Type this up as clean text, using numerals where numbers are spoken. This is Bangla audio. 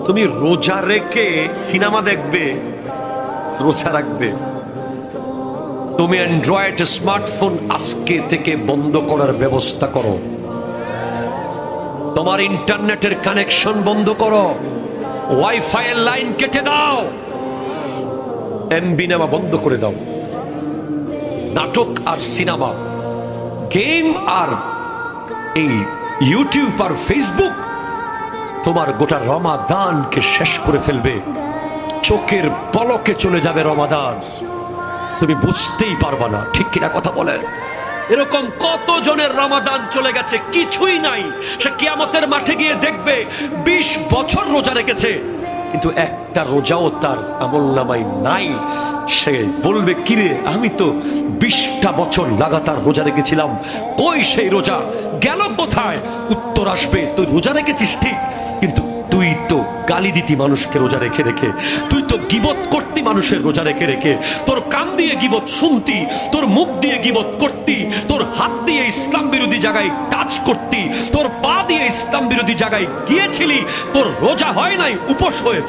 তুমি রোজা রেখে সিনেমা দেখবে, রোজা রাখবে। তুমি অ্যান্ড্রয়েড স্মার্টফোন আজকে থেকে বন্ধ করার ব্যবস্থা করো। তোমার ইন্টারনেটের কানেকশন বন্ধ করো, ওয়াইফাই এর লাইন কেটে দাও, এমবি নেওয়া বন্ধ করে দাও। নাটক আর সিনেমা, গেম আর এই ইউটিউব আর ফেসবুক তোমার গোটা রমাদানকে শেষ করে ফেলবে। চোখের পলকে চলে যাবে রমাদান, তুমি বুঝতেই পারবা না। ঠিক কিনা কথা বলেন? এরকম কত জনের রমাদান চলে গেছে, কিছুই নাই। সে কিয়ামতের মাঠে গিয়ে দেখবে 20 বছর রোজা রেখেছে, কিন্তু একটা রোজাও তার আমলনামায় নাই। সে বলবে, কিরে আমি তো 20টা বছর লাগাতার রোজা রেখেছিলাম, কই সেই রোজা গেল কোথায়? উত্তর আসবে, তুই রোজা রেখেছিস ঠিক, কিন্তু তুই তো গালি দিতি মানুষকে রোজা রেখে রেখে, তুই তো গীবত করতি মানুষের রোজা রেখে রেখে, তোর কান দিয়ে গীবত শুনতি, তোর মুখ দিয়ে গীবত করতি, তোর হাত দিয়ে ইসলাম বিরোধী জায়গায় টাচ করতি, তোর পা দিয়ে ইসলাম বিরোধী জায়গায় গিয়েছিলি, তোর রোজা হয় নাই, উপোস হয়েছে।